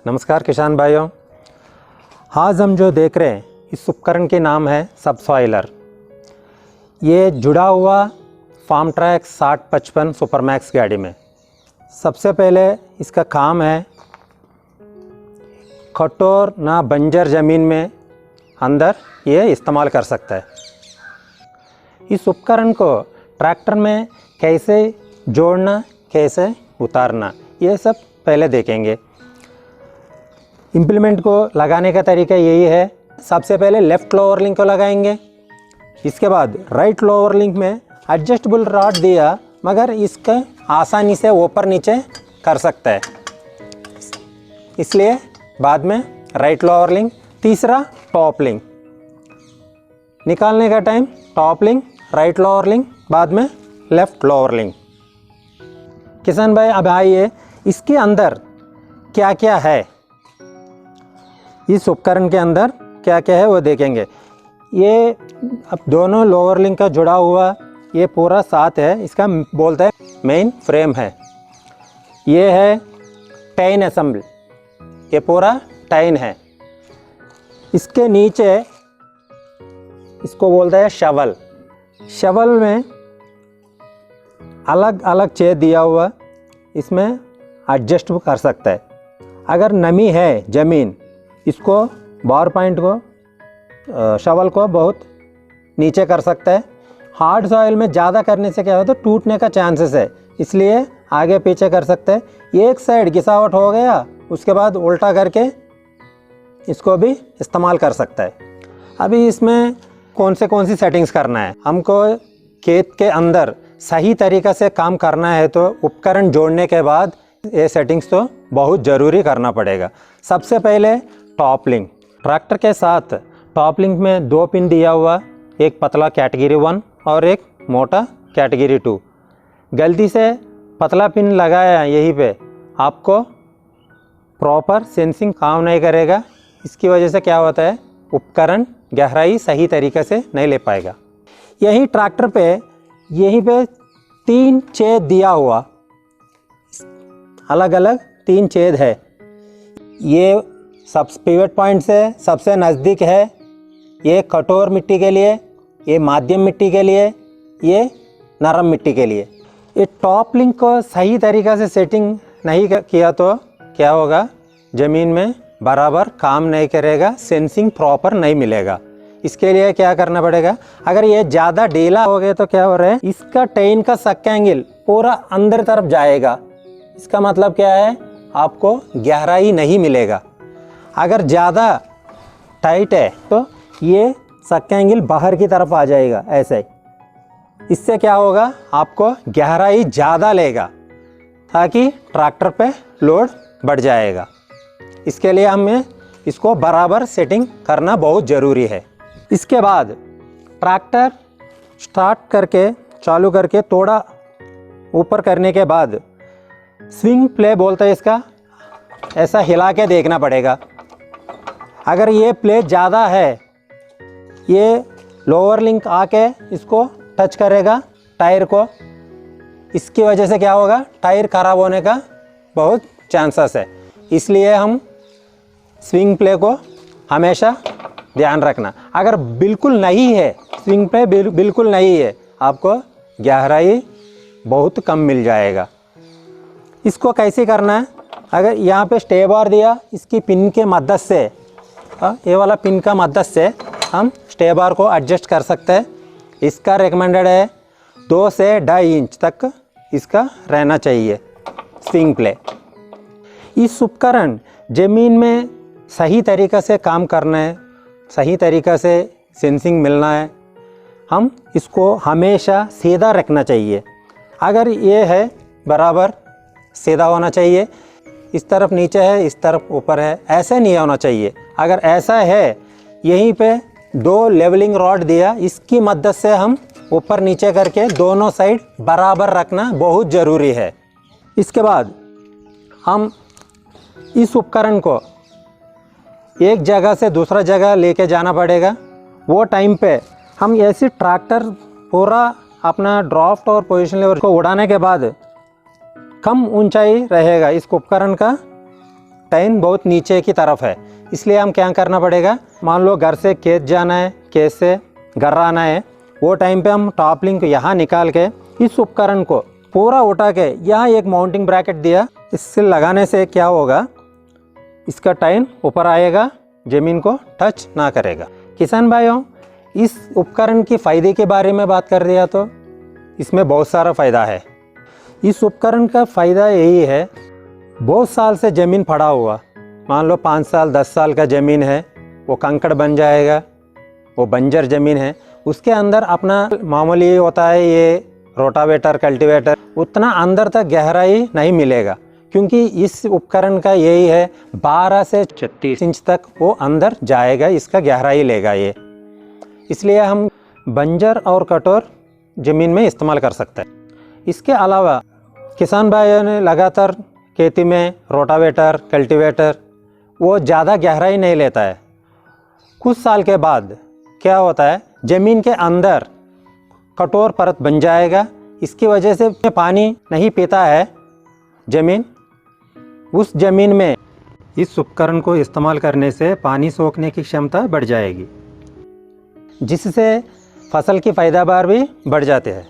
नमस्कार किसान भाइयों, आज हम जो देख रहे हैं इस उपकरण के नाम है सबसॉइलर। ये जुड़ा हुआ फार्म ट्रैक 6055 सुपरमैक्स गाड़ी में। सबसे पहले इसका काम है कठोर ना बंजर ज़मीन में अंदर ये इस्तेमाल कर सकता है। इस उपकरण को ट्रैक्टर में कैसे जोड़ना, कैसे उतारना, ये सब पहले देखेंगे। इम्प्लीमेंट को लगाने का तरीका यही है। सबसे पहले लेफ़्ट लोअर लिंक को लगाएंगे, इसके बाद राइट लोअर लिंक में एडजस्टेबल रॉड दिया, मगर इसका आसानी से ऊपर नीचे कर सकता है, इसलिए बाद में राइट लोअर लिंक। तीसरा टॉप लिंक निकालने का time top link, right lower link, बाद में लेफ़्ट लोअर लिंक। किसान भाई अब आइए इसके अंदर क्या क्या है, इस उपकरण के अंदर क्या क्या है वो देखेंगे। ये अब दोनों लोअर लिंक का जुड़ा हुआ ये पूरा साथ है, इसका बोलते हैं मेन फ्रेम है। ये है टाइन असेंबल, ये पूरा टाइन है। इसके नीचे इसको बोलते हैं शवल। शवल में अलग अलग छेद दिया हुआ, इसमें एडजस्ट कर सकता है। अगर नमी है ज़मीन, इसको बार पॉइंट को शवल को बहुत नीचे कर सकता है। हार्ड सॉइल में ज़्यादा करने से क्या होता है, टूटने का चांसेस है, इसलिए आगे पीछे कर सकते हैं। एक साइड घिसावट हो गया, उसके बाद उल्टा करके इसको भी इस्तेमाल कर सकता है। अभी इसमें कौन सी सेटिंग्स करना है, हमको खेत के अंदर सही तरीक़ा से काम करना है तो उपकरण जोड़ने के बाद ये सेटिंग्स तो बहुत ज़रूरी करना पड़ेगा। सबसे पहले टॉप लिंक। ट्रैक्टर के साथ टॉप लिंक में 2 पिन दिया हुआ, एक पतला कैटेगरी 1 और एक मोटा कैटेगरी 2। गलती से पतला पिन लगाया यहीं पे, आपको प्रॉपर सेंसिंग काम नहीं करेगा। इसकी वजह से क्या होता है, उपकरण गहराई सही तरीके से नहीं ले पाएगा। यही ट्रैक्टर पे यहीं पे 3 छेद दिया हुआ, अलग अलग 3 छेद है। ये सब पिवट पॉइंट से सबसे नज़दीक है, ये कठोर मिट्टी के लिए, ये माध्यम मिट्टी के लिए, ये नरम मिट्टी के लिए। ये टॉप लिंक को सही तरीक़ा से सेटिंग नहीं किया तो क्या होगा, ज़मीन में बराबर काम नहीं करेगा, सेंसिंग प्रॉपर नहीं मिलेगा। इसके लिए क्या करना पड़ेगा, अगर ये ज़्यादा ढीला हो गया तो क्या हो रहा है, इसका टेन का सक एंगल पूरा अंदर तरफ जाएगा। इसका मतलब क्या है, आपको गहराई नहीं मिलेगा। अगर ज़्यादा टाइट है तो ये सक एंगल बाहर की तरफ आ जाएगा ऐसे ही। इससे क्या होगा, आपको गहराई ज़्यादा लेगा ताकि ट्रैक्टर पे लोड बढ़ जाएगा। इसके लिए हमें इसको बराबर सेटिंग करना बहुत ज़रूरी है। इसके बाद ट्रैक्टर स्टार्ट करके चालू करके थोड़ा ऊपर करने के बाद स्विंग प्ले बोलते हैं इसका, ऐसा हिला के देखना पड़ेगा। अगर ये प्ले ज़्यादा है, ये लोअर लिंक आके इसको टच करेगा टायर को, इसकी वजह से क्या होगा, टायर ख़राब होने का बहुत चांसेस है। इसलिए हम स्विंग प्ले को हमेशा ध्यान रखना। अगर बिल्कुल नहीं है, स्विंग प्ले बिल्कुल नहीं है, आपको गहराई बहुत कम मिल जाएगा। इसको कैसे करना है, अगर यहाँ पे स्टे बार दिया, इसकी पिन के मदद से, ये वाला पिन का मदद से हम स्टे बार को एडजस्ट कर सकते हैं। इसका रिकमेंडेड है 2 से 2.5 इंच तक इसका रहना चाहिए स्विंग प्ले। इस उपकरण ज़मीन में सही तरीक़े से काम करना है, सही तरीक़े से सेंसिंग मिलना है, हम इसको हमेशा सीधा रखना चाहिए। अगर ये है बराबर सीधा होना चाहिए, इस तरफ नीचे है, इस तरफ ऊपर है, ऐसे नहीं होना चाहिए। अगर ऐसा है, यहीं पे 2 लेवलिंग रॉड दिया, इसकी मदद से हम ऊपर नीचे करके दोनों साइड बराबर रखना बहुत ज़रूरी है। इसके बाद हम इस उपकरण को एक जगह से दूसरा जगह लेके जाना पड़ेगा। वो टाइम पे हम ऐसे ट्रैक्टर पूरा अपना ड्राफ्ट और पोजीशन लेवल को उड़ाने के बाद कम ऊंचाई रहेगा इस उपकरण का, टाइन बहुत नीचे की तरफ है, इसलिए हम क्या करना पड़ेगा, मान लो घर से खेत जाना है, खेत से घर आना है, वो टाइम पे हम टॉप लिंक यहाँ निकाल के इस उपकरण को पूरा उठा के यहाँ एक माउंटिंग ब्रैकेट दिया, इससे लगाने से क्या होगा, इसका टाइन ऊपर आएगा, ज़मीन को टच ना करेगा। किसान भाइयों, इस उपकरण की फ़ायदे के बारे में बात कर दिया तो इसमें बहुत सारा फ़ायदा है। इस उपकरण का फ़ायदा यही है, बहुत साल से ज़मीन पड़ा हुआ, मान लो 5 साल 10 साल का ज़मीन है, वो कंकड़ बन जाएगा, वो बंजर ज़मीन है, उसके अंदर अपना मामूली होता है ये रोटावेटर कल्टीवेटर, उतना अंदर तक गहराई नहीं मिलेगा, क्योंकि इस उपकरण का यही है 12 से 36 इंच तक वो अंदर जाएगा, इसका गहराई लेगा ये, इसलिए हम बंजर और कठोर ज़मीन में इस्तेमाल कर सकते हैं। इसके अलावा किसान भाइयों ने लगातार खेती में रोटावेटर कल्टीवेटर वो ज़्यादा गहराई नहीं लेता है, कुछ साल के बाद क्या होता है, ज़मीन के अंदर कठोर परत बन जाएगा, इसकी वजह से पानी नहीं पीता है ज़मीन, उस ज़मीन में इस उपकरण को इस्तेमाल करने से पानी सोखने की क्षमता बढ़ जाएगी, जिससे फसल की पैदावार भी बढ़ जाती है।